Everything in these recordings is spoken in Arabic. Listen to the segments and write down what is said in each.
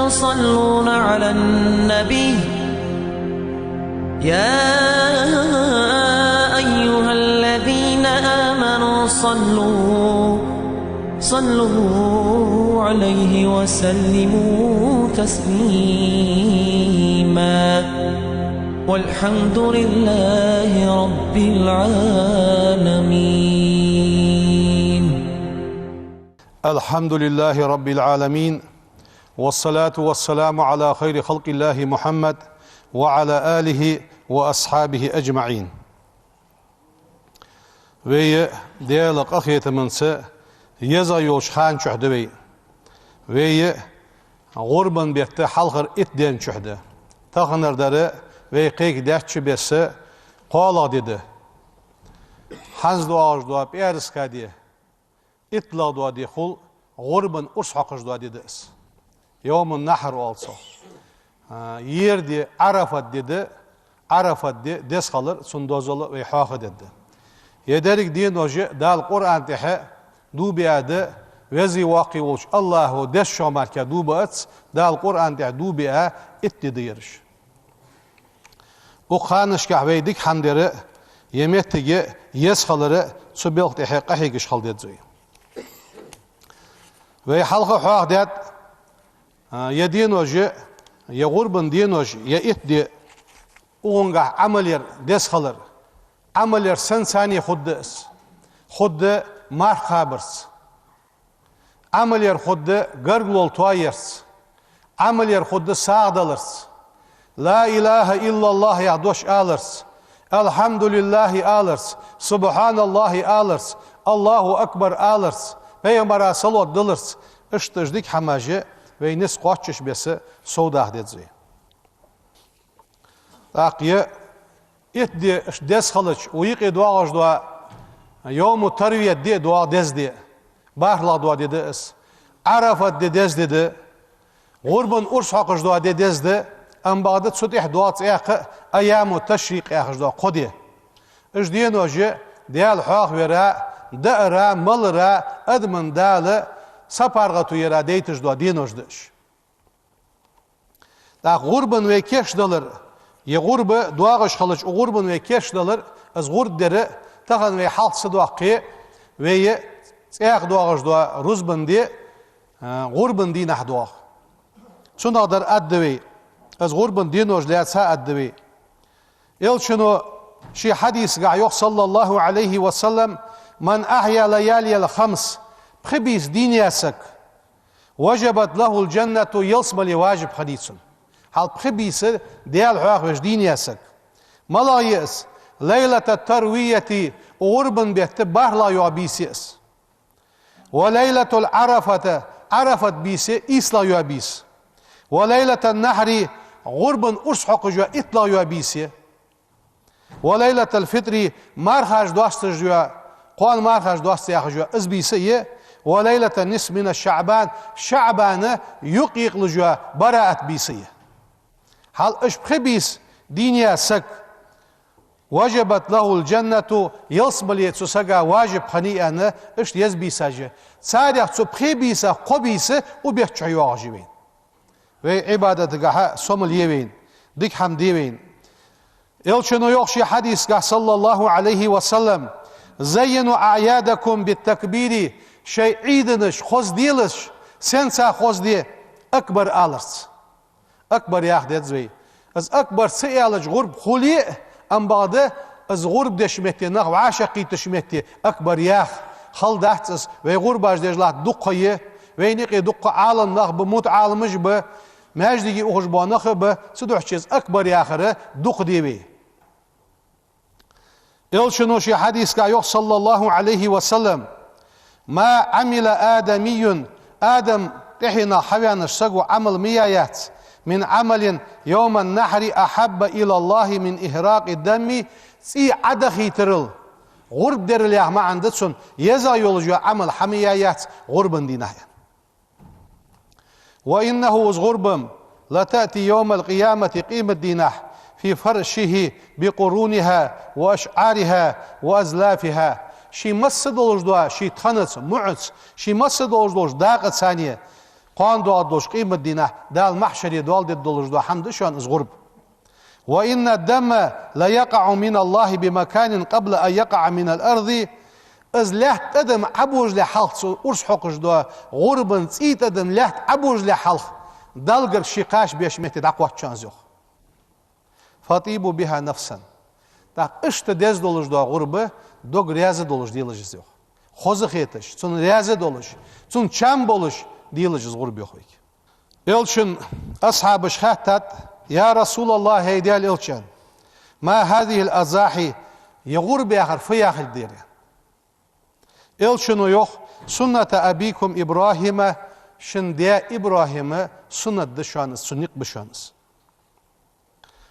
يصلون على النبي يا أيها الذين آمنوا صلوا عليه وسلموا تسليما والحمد لله رب العالمين. الحمد لله رب العالمين، والصلاة والسلام على خير خلق الله محمد وعلى آله وأصحابه أجمعين. Ve değerli ahiyetimizse yeza yoş han çöhdü ve gurban bekte halkır itden çöhdü. Takınırları ve qeyk dəhçü besi qala dedi. Hanz duaj dua periska diye. İtla dua diye kul gurban urs haqış dua dedi. Yevmun nahr olsa. Yer diye Arafat dedi. Arafat diye des kalır sundozalı ve haqı dedi. Yederik din oje dal Kur'an tehe dubiadı vezi vaqi olç Allahu des şomarka dubat dal Kur'an tehe dubia itti diyiriş. O qanışkah veydik hamderi yemettigi yesxaları subelq tehe qahigish xaldedzi. Ve halqa haqdat yedin oje ya gurban din oje ya itti uğunga ameler des xalır. Ameler sensani xuddi mar xabirs. Ameler xuddi garglol toyers. Ameler xuddi sağdalırs. La ilahe illallah yahdoş alırs. Elhamdülillahi alırs. Subhanallahi alırs. Allahu akbar alırs. Peygamber'a salat dılırs. İştijdik hamajı ve nis qoçış besi soğdah dedzi. Taqiye İtti des xalıç, uyuq duağış dua, yevmu tarviyet diye dua dezdi. Bahla dua dedi is. Arafat de dez dedi. Gurban urs haqış dua de dezdi. Ambağda tsutih dua tsiyaqı, ayamu teşrik yaqış dua qodi. İş diyen oji, deyal haq vera, da'ra, malra, admin dalı, saparga tuyera deytiş dua diyen ojdiş. Da gurban ve keş dalır. Ye gurbe duağış xalıç o gurban ve keş dalır az gurd deri tağın ve halsı duaqi ve ye tsiyaq duağış dua ruzban di gurban di nah duaq. Şuna kadar addevi az gurban di nojliyat sa addevi. El şunu şi hadis ga yok sallallahu aleyhi ve sellem man ahya layaliyel khams khibis diniyasak vajabat lahul cennetu yalsmali vacib hadisun. Hal khibisi diğer haqış diniyasak. Malayis leylete tarviyeti urban behte bahla yuabisiz. Ve leyletul arafata arafat bisi isla yuabis. Ve leyleten nahri urban urs haqıcı itla yuabisi. Ve leyletel fitri marhaj dostıcı qan marhaj dost yaxıcı izbisi. Ve leyleten nismine şa'ban şa'banı yuqiqlıcı baraat bisi. Hal iş khibis diniyasak vajabat lahul cennetu yasbali tsusaga vajib khani'anı iş yazbisajı. Sadih tsu khibisa qobisi u behçayu ajibin. Ve ibadeti gaha somul yevin. Dik hamdivin. Elçinu yok şi hadis gah sallallahu aleyhi ve sellem zayyinu a'yadakum bit takbiri şey'idiniş khozdiliş sensa khozdi akbar alırs. Akbar yahdedzvi. Az akbar seyalaj gurb khuli am bağda az gurb deşmekti nağ aşaqi teşmekti akbar yah khaldahtsız ve gurbaj dejlat duqqayı ve niqi duqqa alan nağ bumut almış bu majdigi uğujbana xı suduhçiz akbar yaxırı duq devi. Elşinu şi hadis ga yok sallallahu aleyhi ve sellem ma amila adamiyun adam tehina havanış sagu amal miyayat من عمل يوم النحر أحب إلى الله من إهراق الدم سي عدخي ترل غرب در الياه ما عندتسون يزا يولجو عمل حميايات غربا دينايا وإنه غربا لا تأتي يوم القيامة قيمة ديناه في فرشه بقرونها وأشعارها وأزلافها شي مسد oluşdu, şi tanıç, mu'ç, şi mased oluşdu, dağıt saniye. قان دعا دولش قيمة دينا دال محشري دوال دي دولش دعا حمد شان از غرب وإن الدم لا يقع من الله بمكان قبل أن يقع من الأرض از لحت أدم عبوج لحلق أرس حقش دعا غربا تسيت أدم لحت عبوج لحلق دالقر شقاش بيش مهتد عقوات شانزيوخ فطيبوا بها نفسا так ышты дез долуш да гурбы дог рязы долуш дилыжыз yok. Хозы хетыш, цун рязы долуш, цун чам болуш дилыжыз гурбы yok. Elçin ashabı şahtat ya Resulallah heydel elçin. Ma hadihil azahi yagurbi ahir fiyahil diri. Elçin o yok sünnete abikum İbrahim'e şimdi İbrahim'e sünnet dışanız, sünnik bışanız.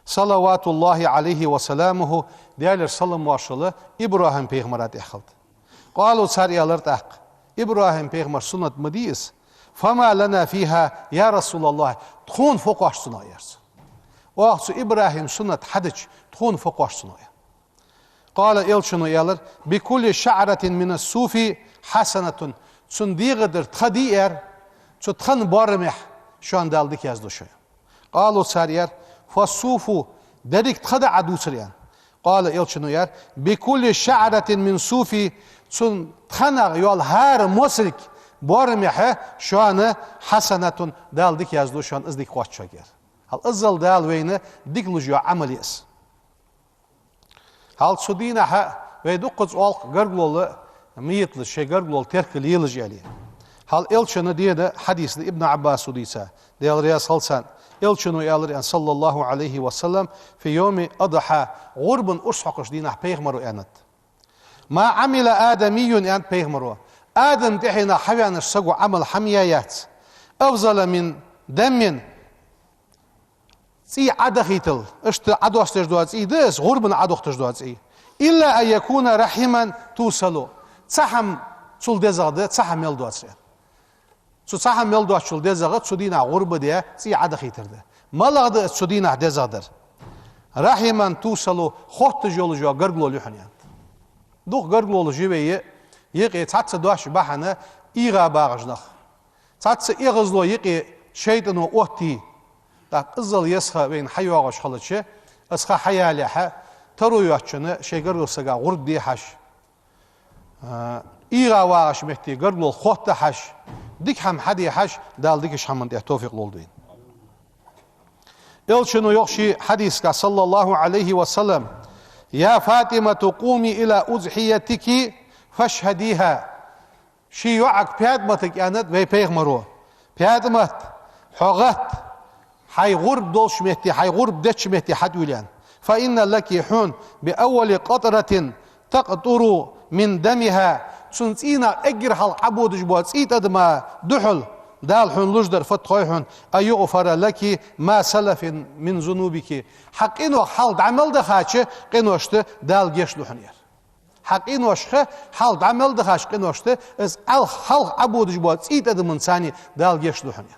Salavatullahi aleyhi ve selamuhu değerler salam başılı İbrahim peygamberat ehildi. Qalu sariyalar tak. İbrahim peygamber sünnet mi deyiz? Fama lana fiha ya Resulallah. Txun foqaş sunayers. Oaqsu İbrahim sünnet hadiç txun foqaş sunayers. Qala elçinu yalar bi kulli şa'ratin min sufi hasanatun. Sundiğidir txadiyer çu txan barmih şu an daldık yazdı şey. Qalu sariyar فالصوف درك تخدع دوسريان قال إلشنو يار بكل شعرة من صوفي سن تخنق يول هار مسرك بارمحة شان حسنة دال ديك يازدو شان ازديك قوات شاكير هل ازل دال وين ديك لجيو عمليس هل سودينا ها ويدقز والق قرقلول ميتل شي قرقلول تركل يلجي هل إلشنو ديده حديث ابن عباس وديسا ديال رياس هلسان Elçinu yalır en sallallahu aleyhi ve sellem fi yomi adha gurbun ushaqış dinah peygamberu enat. Ma amila adamiyyun en peygamberu. Adam tehina hayanış sagu amal hamiyayat. Afzala min demin si adahitil. İşte adoştej duat i des gurbun adoştej duat i. İlla en yekuna rahiman tusalu. Tsaham sul dezadı tsaham yel duat سو صاحب مل دوش شل دزاغت سودينا غربة ديا سي عدا خيترده ملغد سودينا دزادر رحمان توصلو خط جول جو غرغلو لحنيان دوخ غرغلو جيبي يقي تاتس دوش بحنا إيغا باغجنخ تاتس إيغزلو يقي شيطانو أوتي تا إزل يسخا بين حيواغش خلتشي اسخا حياليحا ترو يوحشنا شي غرغلو سغا غرب دي حش إيغا واغش مهتي غرغلو خط حش ديك هم حدي حش دال ديكش هم من توفيق لولدين إلشنو يخشي حديث صلى الله عليه وسلم يا فاطمة قومي إلى أضحيتك فاشهديها شي يعق بيادمتك أنت وي بيغمرو بيادمت حغت حي غرب دولش مهتي حي غرب دتش مهتي حد وليان فإن لك حون بأول قطرة تقطر من دمها سنتينا اجر هال عبود جبوات سيت ادما دحل دال حن لجدر فتخويحن ايغفر لك ما سلف من ذنوبك حقينو حال عمل دخاچه قينوشت دال گيش لحنير حقينوش حال عمل دخاش قينوشت از ال حال عبود جبوات سيت ادمن ثاني دال گيش لحنير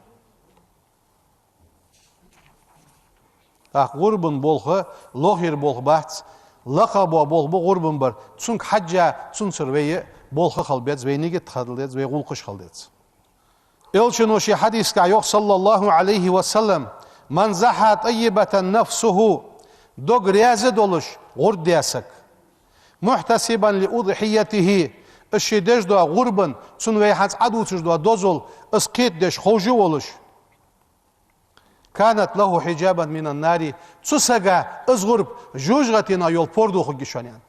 اخ غربن بولخه لوهير بولخ بات لقب بول بو غربن بر تسونك حجه تسون سرويه bolha xalbet ve nige txadıldet ve gulquş xaldet. Elçin o şey hadis ka yok sallallahu aleyhi ve sellem man zaha tayyibatan nafsuhu dog riyaze doluş gurd diyasak muhtasiban li udhiyatihi eşidej do gurban sun ve hans aduçuz do dozol ısqit deş xoju oluş kanat lahu hijaban minan nari tsusaga azgurb jujgatina yol pordu xugishaniyan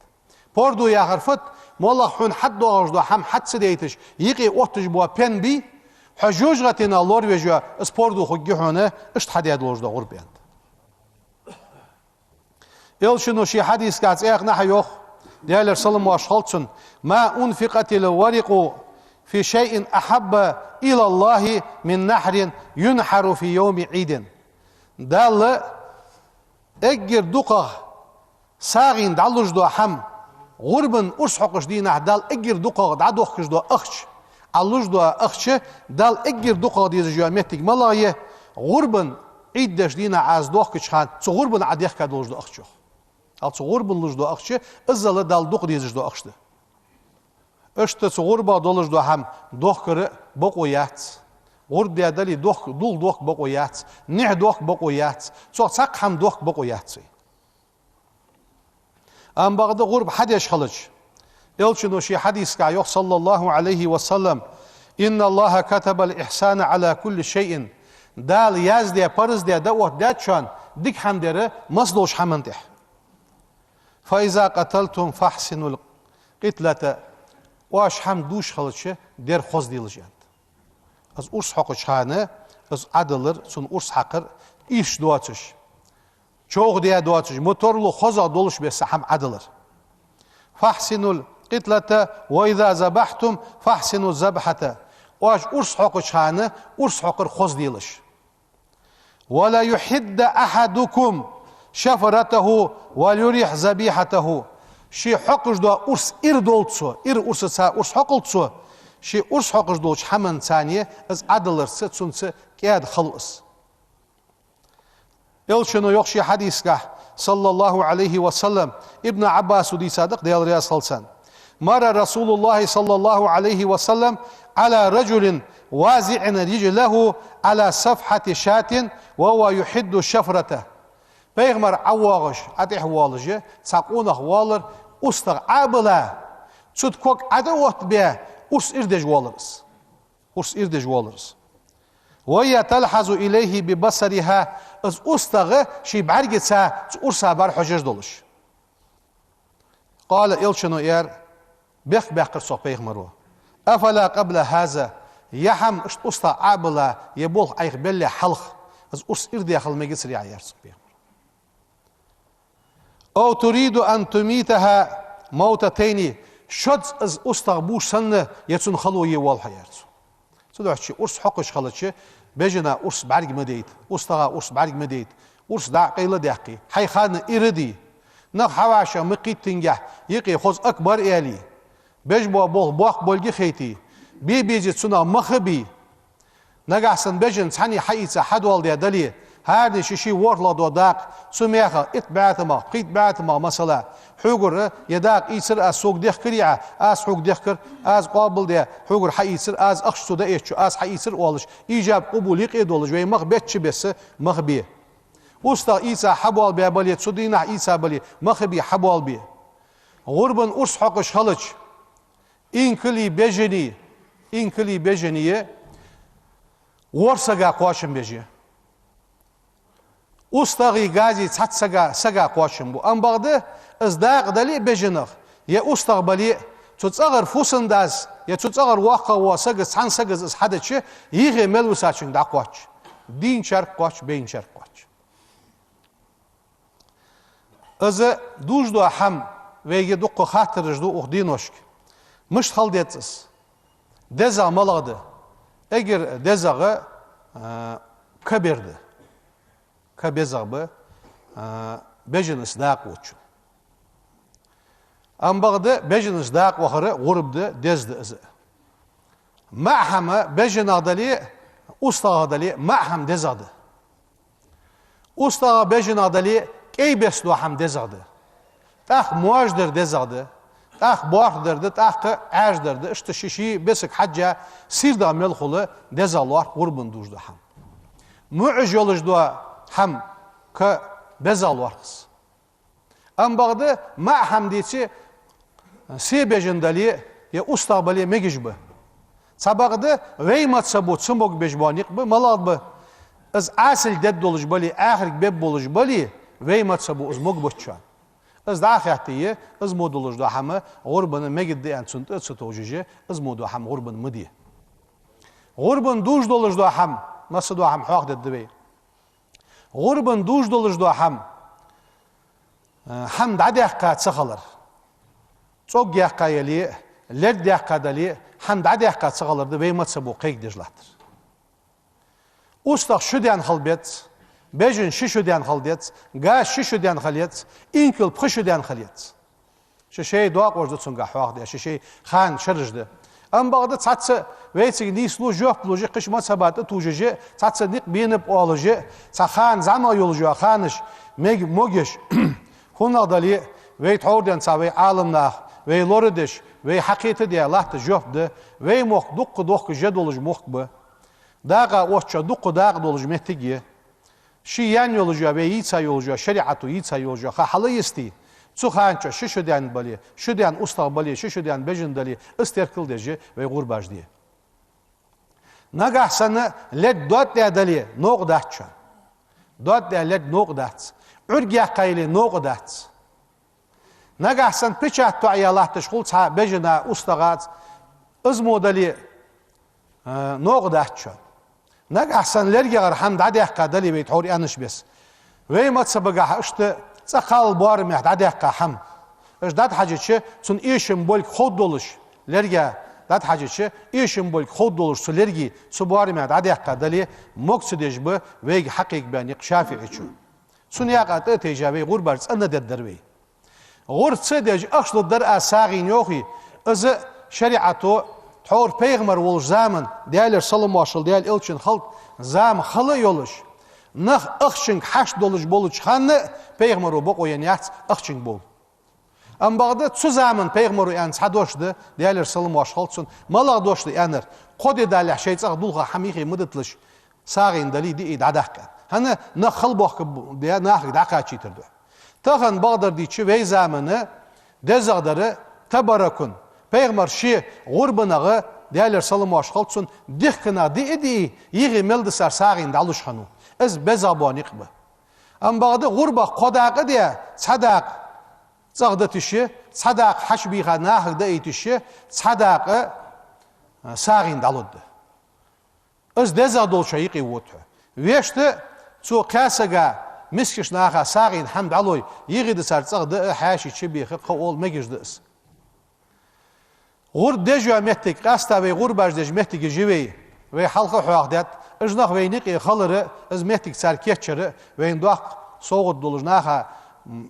pordu ya harfat والله حن حد وجدوا حم حد سديتش يقي وقتش بوا بين بي حجوج غتنا لور وجوا سبوردو خجي هنا اشت حد يد وجدوا غربيان يلشنو شي حديث قاعد اخنا حيوخ ديالر سلم واشخلصن ما انفقت الورق في شيء احب الى الله من نحر ينحر في يوم عيد دال اجر دقه ساغين دالوجدوا حم غربن أرس حقش دينا دال إجر دقة دعوة خش دو أخش علوج دو أخش دال إجر دقة ديز جوامتك ملايه غربن عيد دش دينا عز دو خش خان سو غربن عديخ كدوج دو أخش al غربن لوج دو أخش إزلا دال دق ديز دو أخش ده أشت سو غربا دولج دو هم دخ كره بقويات غرد دي دلي دول دوخ بقويات نه دوخ بقويات ساق هم دوخ بقويات ام بعد غرب حديش خلج يلشنو شي حديث كا صلى الله عليه وسلم إن الله كتب الإحسان على كل شيء دال ياز دي فرز دي دوت داتشان ديك حمدره مصدوش حمنتح فإذا قتلتم فاحسنوا القتلة واش حم دوش خلش دير خوز ديلجان از ارس حق شانه از عدلر سون ارس حقر iş دواتش çoğ diye دواتش motorlu خوزا دولش بس هم عدلر فاحسنوا القتلة وإذا ذبحتم فاحسنوا الذبحة واش ارس حق شانه ارس حقر خوز ديلش ولا يحد أحدكم شفرته وليريح ذبيحته شي حقش دو ارس دولتسو ارس سا ارس حقلتسو شي ارس حقش دولش حمن ثانية از عدلر ستسونس كياد خلص يلشنو يخشي حديث صلى الله عليه وسلم ابن عباس دي صادق ديال رياض صلصان مر رسول الله صلى الله عليه وسلم على رجل وازع رجله على صفحة شاة وهو يحد الشفرة بيغمر عواغش اتح والجه ساقونه والر استغ عابلا تشد كوك عدوت بيه ارس اردج والرس ارس اردج والرس وهي تلحظ اليه ببصرها از استغ شي بعرجتسا ارسا بار حجج دولش قال الشنو ير بخ بخر صوب بيغمرو افلا قبل هذا يحم استا عابلا يبول ايغ بل حلق از ارس ارد يخل ميجسري عيارس أو تريد أن تميتها موتتين شد از استغبوش سنة يتسون خلو يوال حيارتو سدوح شي أرس حقش خلتشي بيجنا أرس بعرق مديت أستغا أرس بعرق مديت أرس داقيلة داقي حي خان إردي نخ حواشا مقيت تنجح يقي خوز أكبر إيالي بيجبوا بول بوخ بولجي خيتي بيجي تسونا مخبي نقحسن بيجن تحني حيثا حدوال دي دلي هذا شيء ورلا دو داق سميخه اتبعتما قيت بعتما مثلا حجر يداق يصير از سوق ديخ كريعه از حوق ديخكر از قابل ده حجر حيصير از اخش سودا ايش از حيصير اولش ايجاب قبول يقيد اولش وي مخبتش بس مخبي وستا عيسى حبال بيبلي تسدينا عيسى بلي مخبي حبال بي غربن ارس حقش خلج انكلي بجني ورسغا قواشم بيجي استغي غازي تحت سغا قواشم بو ام بعد ازداق دلي بجنخ يا استقبلي تصغر فوسنداز يا تصغر واقع وسغ سان سغ از حدچ يغي ملوساچن داقواچ دين شرق قواچ بين شرق قواچ از دوج دو هم ويگه دو خاطرج دو اخدينوشك مش خلديتس دزا ملغد اگر دزاغه كبرد كبزغبه بجنس داق وچو ام بعد بجنس داق وخره غربد دزد از معهم بجن عدلي استا عدلي معهم دزاده استا بجن عدلي كي بسلو هم دزاده تاخ مواجدر دزاده تاخ باردر ده تاخ اجدر ده işte şişi besik hacca sirda melxulu dezallar غربن دوجده هم معجلج دو هم که بزال ورقص ام بعد ما هم ديتي سي بجندلي يا استقبلي مجبه سبقده ويمات سبو تسموك بجبانيق به ملاد به از اصل دد دولج بلي اخر بب بولج بلي ويمات سبو از موك بچان از داخيتي از مودولج دو هم غربن مجد ان سنت ستوجي از مودو هم غربن مدي غربن دوج دولج دو هم مسدو هم حق ددبي غربن دوج دولج دو هم دعديقا تسخلر صوق يقا يلي لد يقا دلي هم دعديقا تسخلر ده ويمت سبو قيق دجلاتر استخ شديان خلبيت بيجن شديان خلديت غا شديان خليت انكل بخشديان خليت شي دواق ورد تسونغا حواق دي شي خان شرج ده ام بعد تاتس ويتسي نيسلو جوف بلوجي قشما سبات توجي تاتس نيق بينب اولجي تخان زما يولجو خانش ميگ موگش هنا دالي ويت هوردن ساوي عالمنا وي لوردش وي حقيقه دي الله جوف ده وي موق دوق جدولج موق به Dağa oçça duqu dağı doluj mehtigi. Şi yan yoluja ve yitsa yoluja şeriatı yitsa yoluja ha halı isti. Çuhança şişüden bali, şüden usta bali, şişüden bejindali isterkil deji ve gurbaj diye. Nagahsanı led dot dali noqdatça. Dot led noqdats. Urgiya qayli noqdats. Nagahsan piçat tu'yalah tashqul sa bejina ustagat iz modali noqdatça. Nagahsan lergigar hamd adiyaqqa dali beyt hori anış bes. Ve matsabaga işte sakal bar mehd adiyaqqa ham. Ejdat hacıçı sun işim bol xod doluş lerge dat hacıçı işim bol xod doluş su lergi su bar mehd adiyaqqa dali moksidej bu ve haqiq ben iqşafi içu. Sun yaqatı tejavi gurbars anna deddervi. Gurtsı dej aşlı dar asagin yoxi. Az şeriatı Hor peygamber ol zaman değerler salım başıl değer ilçin halk zam halı yoluş. Nah akşın haş doluş boluş hanı peygamber o bok oyan yat akşın bol. Am bağda şu zaman peygamber o yan sadoşdu değerler salım başıl sun malaq doşdu yaner. Qodi dalih şeytsa dulğa hamiqi mıdıtlış sağın dali di idadaqqa. Hanı nah hal bok diye nah daqa çitirdi. Tağan bağdır diçi ve zamanı dezagdarı tabarakun Peygamber şi gurbanağı değerler salım aşkılsın dihkina di yığı meldisar sağın dalışhanı. Ez bezabanik bu. Am bağda gurba qodaqı diye sadak zağda tişi sadak haşbiha nahıda itişi sadaqı sağın dalıdı. Ez deza dolşa yıqı vutu. Veşti su kasaga miskiş naha sağın hamd aloy yığı disar zağda haşi çibihi qol megijdi. Gur dejwa mettik qasta ve gurbaj dej mettik jivi ve halqa huaqdat ijnaq ve niqi xalırı iz mettik sarketçeri ve indoq soğud dolujnaha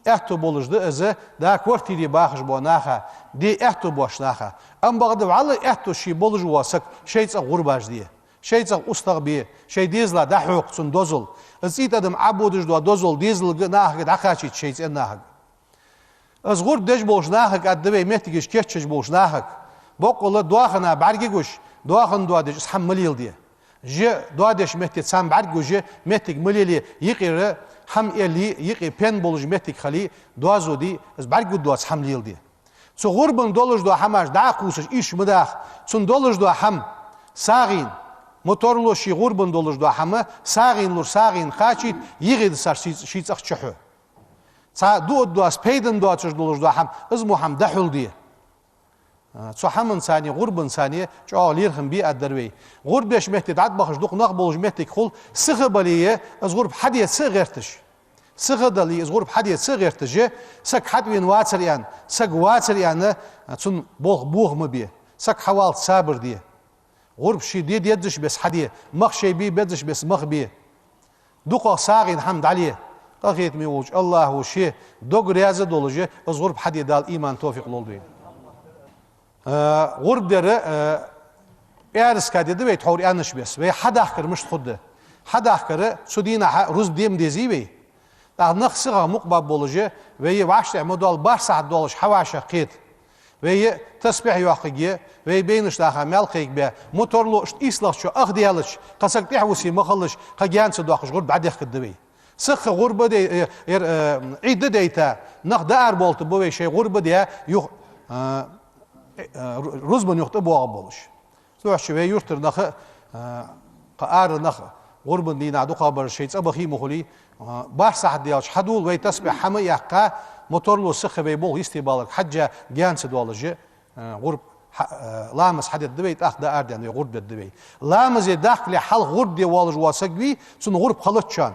ehtu bolujdu izi da kvartiri baxış bonaha di ehtu boşnaha am bağdı valı ehtu şi boluj wasak şeytsa gurbaj diye şeytsa ustaqbi şey dizla da huqsun dozul izit adam abuduj do dozul dizl nah daqaçi şeytsa nah az gur dej bolujnaha qadde ve mettik işketçi bolujnaha Boqola duaxana bargi guş, duaxan duadeş sam milil diye. Je duadeş mehtet sam bargi je mehtik milili yiqiri ham eli yiqi pen boluj mehtik xali duazodi az bargi duas ham lil diye. So gurbun doluj dua hamaj da qusuş iş mıdah. Sun doluj dua ham sağin motorlu şi gurbun doluj dua hamı sağin lur sağin qaçit yiqi sar şitsaq çuhu. Sa duas peyden duaçış doluj dua ham izmu ham dahul diye. صحمن ثاني غرب ثاني جعل يرهم بي الدروي غرب ايش مهتي تعد بخش دوق نقبلوش مهتي خل سخبليه از غرب حديه صغرتش صغدلي از غرب حديه صغرتش سك حد وين واتر يعني سك واتر يعني تون بوغ مبي سك حوال صابر دي غرب شي دي يدش بس حديه مخ شي بي بدش بس مخ بي دوق ساغين حمد عليه قاقيت ميوج الله وشي دوق رياضه دولجه از غرب حديه دال ايمان توفيق لولدين غرب دره ارس کدیده و طوری انش بیس و حدا کرمش خود حدا کره سودینا روز دیم دیزی وی در نقصه مقبل بولجه و یه واشت مدال بار ساعت دولش حواش قید و یه تسبیح یاقیه و بینش داخل ملقیق به موتورلوش ایسلاش شو اخدیالش قسق تحوسی مخلش قیانس داخش غرب بعدی کدوی سخ غرب دی عید دیتا نقدار بولت بوی شی غرب دی یو Ruzban yoktu boğa boluş. Soğuşçu ve yurttur nakı qa'ar nakı gurbun dina du qabar şeytsa bakhi muhuli baş saat diyaç hadul ve tasbih hama yaqqa motorlu sıxı ve bol istibalık hacca gansı dolajı gurb لامس حدد دبيت أخ دا أردن يغرب الدبي لامس يدخل حل غرب دي والج واسقبي سن غرب خلط شان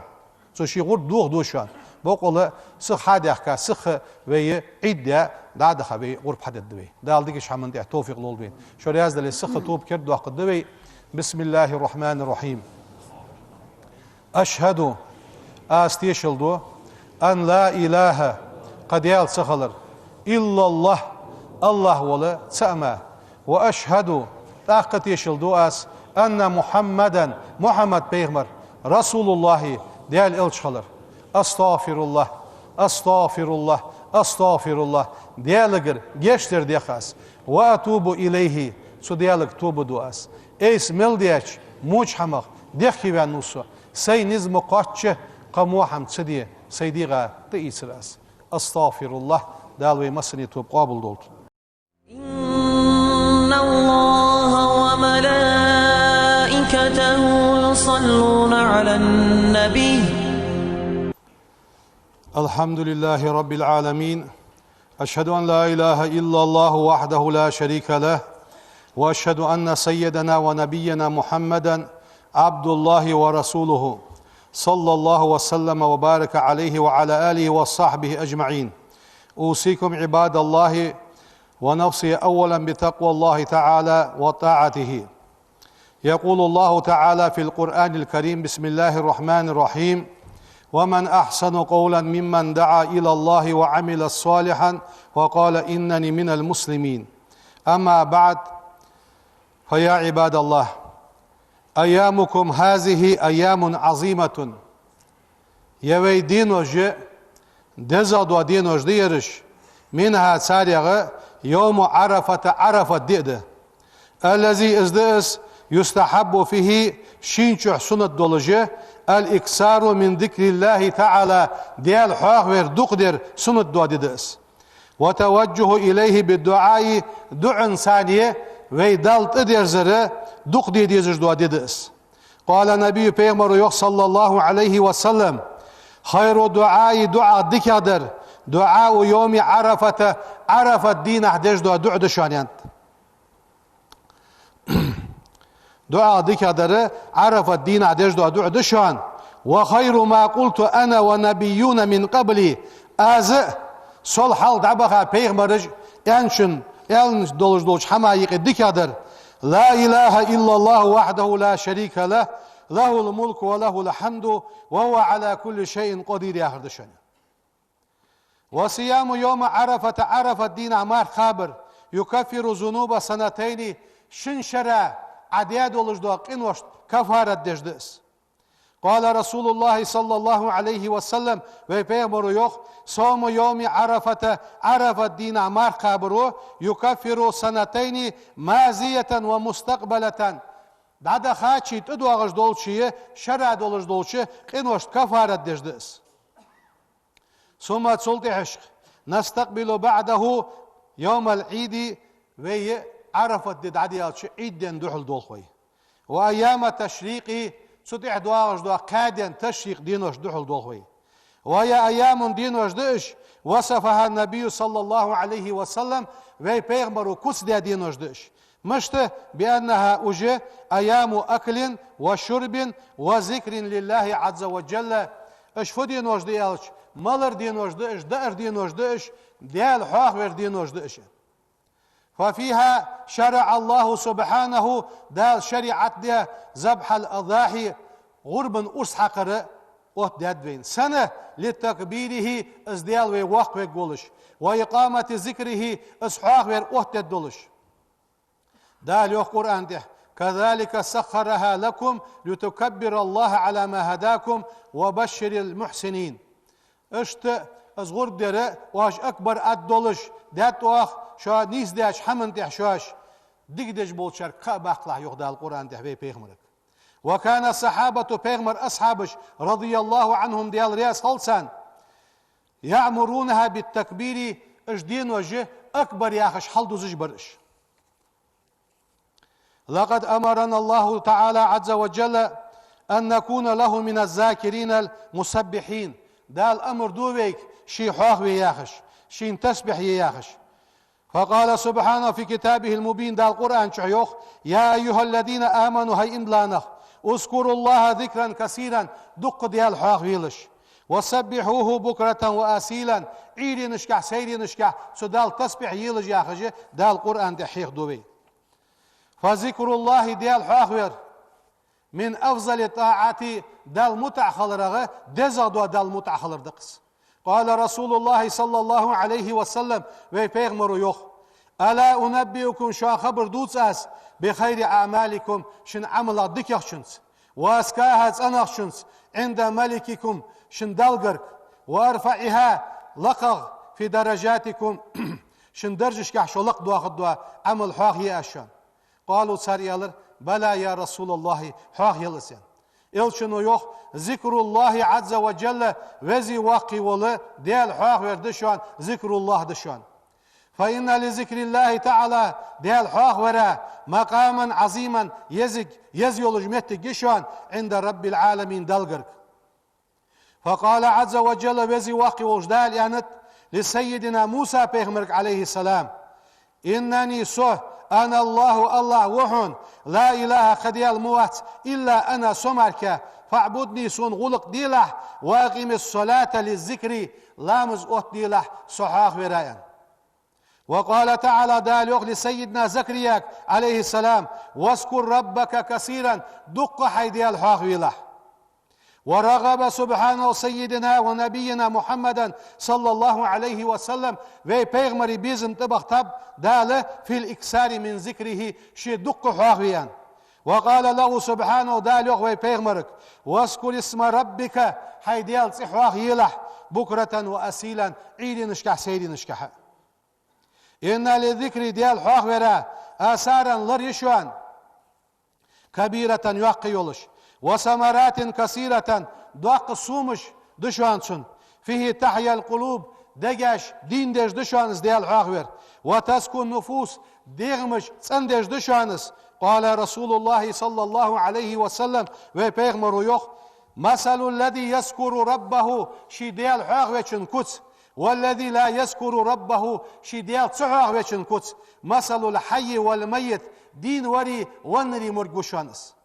سو شي غرب دوغ شان بقول سخ حد يحكى سخ وي عدة دعد خبي غرب حدد دبي دال ديكش حمن دي توفيق لولبين شو رياز دل سخ توب كرد دوق الدبي بسم الله الرحمن الرحيم أشهد أستيشلدو أن لا إله قد يال سخلر إلا الله الله ولا سأما وأشهد طاقة يشلدو أس أن محمد بيغمر رسول الله ديال إلشخلر أستغفر الله أستغفر الله أستغفر الله ديالغر جشتر ديخاس وأتوب إليه سو ديالغ توب دو أس إيس ملديش موج حمق دخي بانوسو سي نزم قاتش قموحم تسدي سيديغا تئيسراس استغفر الله دالوي مسني توب قابل دولت إن الله وملائكته يصلون على النبي الحمد لله رب العالمين أشهد أن لا إله إلا الله وحده لا شريك له وأشهد أن سيدنا ونبينا محمدا عبد الله ورسوله صلى الله وسلم وبارك عليه وعلى آله وصحبه أجمعين أوصيكم عباد الله ونفسي أولا بتقوى الله تعالى وطاعته. يقول الله تعالى في القرآن الكريم بسم الله الرحمن الرحيم ومن أحسن قولا ممن دعا إلى الله وعمل صالحا وقال إنني من المسلمين. أما بعد فيا عباد الله أيامكم هذه أيام عظيمة يوي دينوج دزاد ودينوج ديرش منها سارغة يوم عرفة دئده الذي ازدئس يستحب فيه شينشو سنة دولجة الإكسار من ذكر الله تعالى ديال حاغر دقدر سنة دوددس وتوجه إليه بالدعاء دعاء ثانية ويدالت ادرزره دقدي ديزر دوددس. قال النبي بيغمر صلى الله عليه وسلم خير دعاء دعاء دكادر دعاء يوم عرفة دين احداش دعاء دشانيانت دعاء دكادر عرفة الدين احداش دعاء دشان وخير ما قلت أنا ونبيون من قبلي أزئ sol hal dabaha peygamberij enşin dolj hamayık dikadır la ilahe illallah vahdehu la şerike leh lehul mulku ve lehul hamdu ve huve ala kulli şeyin qadir yahrdışan ve siyamu yevme arafet din amar khabir yukaffiru zunuba sanateyni şinşere adiyad olujdu qinvoş kafaret dejdis. قال رسول الله صلى الله عليه وسلم ويبيمر يوخ صوم يوم عرفة دين عمار قابرو يكفر سنتين مازية ومستقبلة بعد خاتشي تدو اغش دولشي شرع دولش دولشي قنوش كفارة دجدس ثم تسلطي عشق نستقبل بعده يوم العيد وي عرفة دد عديالش عيد دين دوحل دولخوي وأيام تشريقي سطح دواغش دوا قادين تشريق دينوش دحل دوغوي وهي أيام دينوش دش وصفها النبي صلى الله عليه وسلم وي بيغمرو كس دينوش دش مشت بأنها أجي أيام أكل وشرب وذكر لله عز وجل اش فو دينوش ديالش مالر دينوش دش دأر دينوش دش ديال حاخور دينوش دش ففيها شرع الله سبحانه دال شريعت ده ذبح الأضاحي غربا أسحقر دادوين سنة لتكبيره ازديال ووق وقولش وإقامة ذكره اسحاق دولش دال يوخ قرآن ده كذلك سخرها لكم لتكبر الله على ما هداكم وبشر المحسنين اشت از غرب دره واش أكبر دولش دات واخ شو نيس داش حمن ده شاش ديجدج بولشر كباقلا يغدا القرآن ده بي بيغمرك وكان الصحابة بيغمر أصحابش رضي الله عنهم ديال رياس خلصان يعمرونها بالتكبير اجدين وجه أكبر ياخش حلدو زجبرش لقد أمرنا الله تعالى عز وجل أن نكون له من الذاكرين المسبحين دا الأمر دوبيك شي حواخ وياخش شي تسبح ياخش فقال سبحانه في كتابه المبين دا القرآن شعيوخ يا أيها الذين آمنوا هاي إملانخ اذكروا الله ذكرا كثيرا دق ديال حواخ ويلش وسبحوه بكرة وأسيلا عيري نشكح سيري نشكح سدال تسبح يلج ياخج دا القرآن دا حيخ دوبي فذكر الله ديال حواخ وير من أفضل طاعات دا المتع خلرغه دزادو دا المتع خلر دقس قال رسول الله صلى الله عليه وسلم ويبيغمر يوخ ألا أنبئكم شو خبر دوتس بخير أعمالكم شن عمل دكيخشنس وأسكاها أنخشنس عند ملككم شن دلقرك وأرفعها لقغ في درجاتكم شن درجش كحشو لق دوا عمل حاغي أشان قالوا ساريالر بلا يا رسول الله حق يلسن elçinu yok zikrullahi azze ve celle vezi vakti volu del hak verdi şu an zikrullah'dı şu an fa inna li zikrillahi ta'ala del hak vere makamen azimen yez yolu jmetti şu an inde rabbil alemin dalgırk فقال عز وجل vezi vakti vojdal yanet li seyyidina Musa peygamber aleyhisselam innani soh أنا الله الله وحن لا إله خديال موات إلا أنا سمرك فاعبدني سون غلق ديله وأقيم الصلاة للذكر لامز أوت ديله صحاح ورايا وقال تعالى دالوغ لسيدنا زكريا عليه السلام واذكر ربك كثيرا دق حيديال حاح وله ورغب سبحانه سيدنا ونبينا محمدا صلى الله عليه وسلم ve peygamberi bizim tıbaktab dale fil iksari min zikrihi şi dukku haviyan ve qala lahu subhanahu dale ve peygamberik vaskur isma rabbika haydiyal sihwah yilah bukratan ve asilan idin işkah seydin işkah inna li zikri diyal haq vera asaran lar yşuan kabiratan yuaqi yoluş وثمرات كثيرة دوق السومش دشانسون فيه تحيا القلوب دجاش دين دش دشانس ديال حاغور وتسكن نفوس ديغمش تندش دشانس قال رسول الله صلى الله عليه وسلم وبيغمر يوخ مثل الذي يذكر ربه شي ديال حاغوچن كوتس والذي لا يذكر ربه شي ديال صحاغوچن كوتس مثل الحي والميت دين وري ونري مرغوشانس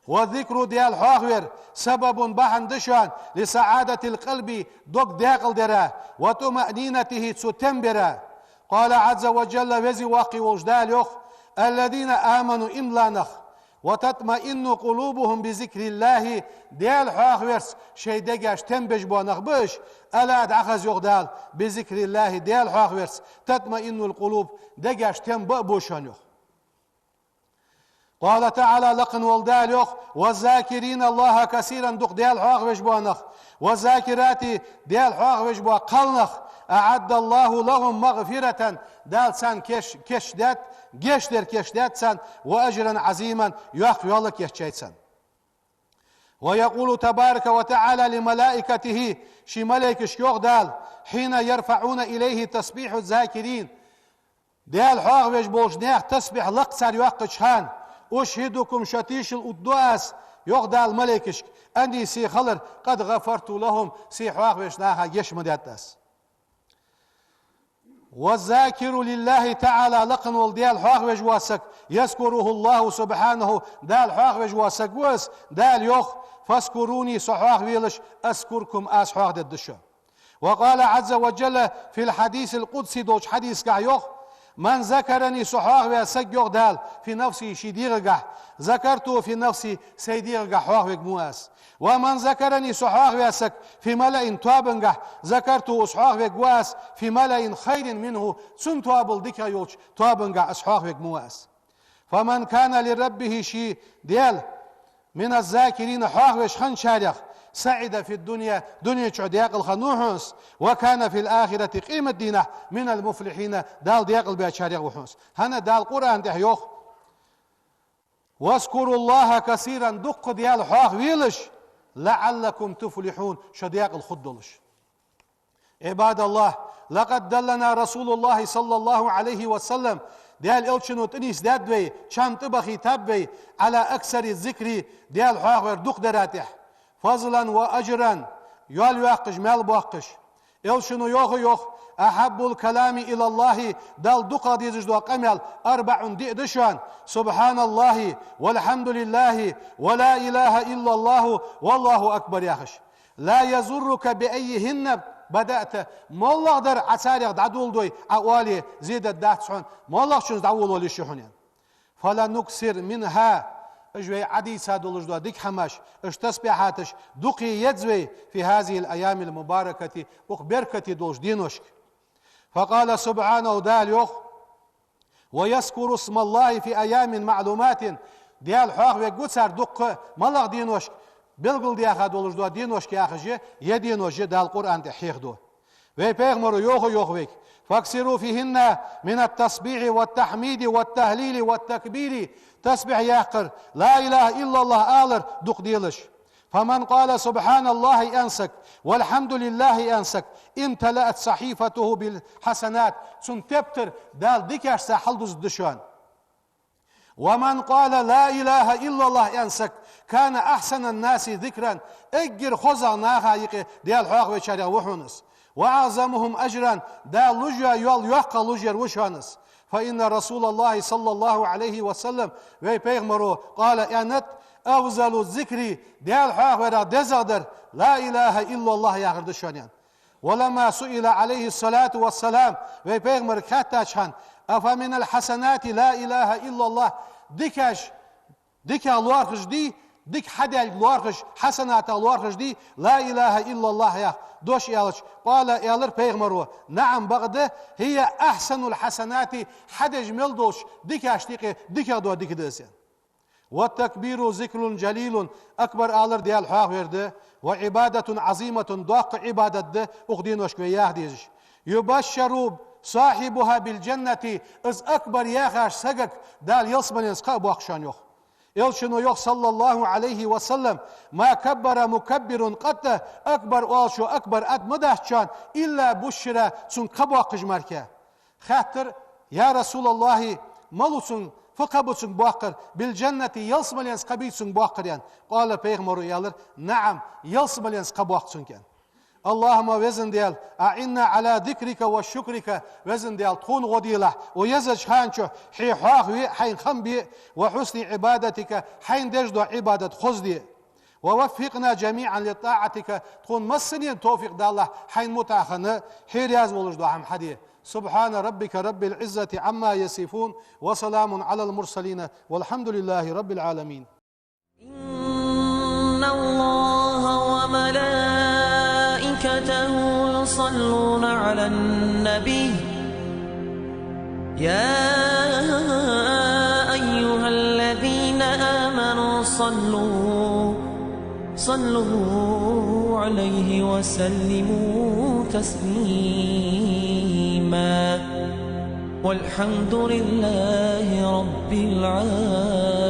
والذكر ديال حاغور سبب بحن دشان لسعادة القلب دوك داقل درا وطمأنينته تتنبرا قال عز وجل وزي واقي وجدال يخ الذين آمنوا إملانخ وتطمئن قلوبهم بذكر الله ديال حاغورس شي دقاش تنبج بونخ بش ألا دعخز يغدال بذكر الله ديال حاغورس تطمئن القلوب دقاش تنبأ بوشان يخ قال تعالى لقن والدال يخ والذاكرين الله كثيرا دق ديال حاغ وجبانخ والذاكرات ديال حاغ وجبا قلنخ أعد الله لهم مغفرة دال سان كش دات جيش در كش دات سان وأجرا عظيما يخ يالك يحشيت سان ويقول تبارك وتعالى لملائكته شي ملائكة شيوخ دال حين يرفعون إليه تسبيح الذاكرين ديال حاغ وجبوش نيخ تسبيح لقصر يوقشهان أشهدكم شتيش الأدواس يغدى الملكش أني سي خلر قد غفرت لهم سي حواق بشناها يشمدتس والذاكر لله تعالى لقن والديال حواق بجواسك يذكره الله سبحانه دال حواق بجواسك وس دال يخ فاذكروني صحواق ويلش أذكركم أس حواق الدشا وقال عز وجل في الحديث القدسي دوش حديث قا يخ من ذكرني صحاح وسجق دال في نفسي شديرجح ذكرته في نفسي سيديرجح حواح وجمواس ومن ذكرني صحاح وسك في ملأ توابنجح ذكرته صحاح وجواس في ملأ خير منه سن توابل ذكر يوش توابنجح صحاح وجمواس فمن كان لربه شي ديال من الذاكرين حواح وشخن شارخ سعد في الدنيا دنيا دياق الخنوحس وكان في الآخرة قيمة دينه من المفلحين دال دياق البيشاريق وحوس هنا دال قرآن تحيوخ واذكروا الله كثيرا دق ديال حاق ويلش لعلكم تفلحون شدياق الخدلش عباد الله لقد دلنا رسول الله صلى الله عليه وسلم ديال إلشن وتنيس دادوي شام تبخي تابي على أكثر الذكر ديال حاق دق دراتح فضلا وأجرا يال يوقش مال بوقش إلشنو يوخ أحب الكلام إلى الله دال دقا ديزج دو قمل 4 دشان سبحان الله والحمد لله ولا إله إلا الله والله أكبر ياخش لا يزرك بأيهن بدأت ما الله در عساريق دعدول دوي أولي زيد الداتسون ما الله شنز دعول ولي شحنين فلا نكسر منها اجوي عدي سادولج دو ديك حماش اش تسبيحاتش دقي يدزوي في هذه الايام المباركه وبركه دوش دينوشك فقال سبحانه دال يخ ويذكر اسم الله في ايام معلومات ديال حق وجوتسر دق ملغ دينوشك بلغل دياخا دولج دو دينوشك ياخجي يدينوشي دال قران تحيخ دو Ve Peygamber yok vek. Faksiru fihinna min at-tasbih ve tahmid ve tahlil ve tekbir. Tasbih yaqır. La ilahe illallah alır duk diyiliş. فمن قال سبحان الله أنسك والحمد لله أنسك امتلأت صحيفته بالحسنات ثم تبتر دال ديكاش ساحلدوز دشوان ومن قال لا إله إلا الله أنسك كان أحسن الناس ذكرا اجر خزا ناها يقي ديال حواق وشارع وحونس وأعظمهم أجرا دال لجا يول يوقع لجر وشونس فإن رسول الله صلى الله عليه وسلم ve Peygamberi قال أنت أفضل الذكر ديال حواق ودا دزادر لا إله إلا الله يغرد شانيان ولما سئل عليه الصلاة والسلام ve Peygamberi كاتاشان أفمن الحسنات لا إله إلا الله ديك الوارخش دي ديك حدا الوارخش حسنات الوارخش دي لا إله إلا الله يا دوش يالش قال يالر Peygamberi نعم بغده هي أحسن الحسنات حدا جميل دوش ديك أشتيقي ديك دوا ديك دسيان والتكبير ذكر جليل أكبر آلر ديال حاق verdi وعبادة عظيمة دوق عبادة ده أخدين وشكوياه ديش يبشر صاحبها بالجنة از أكبر ياخاش سقك دال يصبن يسقى بوخشان يوخ يلشنو يوخ صلى الله عليه وسلم ما كبر مكبر قد أكبر ألشو أكبر أد مدهشان إلا بشرة سن قبوخش مركا خاطر يا رسول الله ملوسن فقبوسن بوخر بالجنة يصبن يسقى بيسن بوخر يعني قال Peygamber يالر نعم يصبن يسقى بوخسن كان اللهم وزن ديال أعنا على ذكرك وشكرك وزن ديال تخون غديلة ويزج حانشو حي حاق حين خنبي وحسن عبادتك حين دجدو عبادة خزدي ووفقنا جميعا لطاعتك تخون مسنين توفيق دا الله حين متاخنا حير ياز ولجدو عم حدي سبحان ربك رب العزة عما يصفون وسلام على المرسلين والحمد لله رب العالمين إن الله وملائكته يصلون على النبي يا أيها الذين آمنوا صلوا عليه وسلموا تسليما والحمد لله رب العالمين.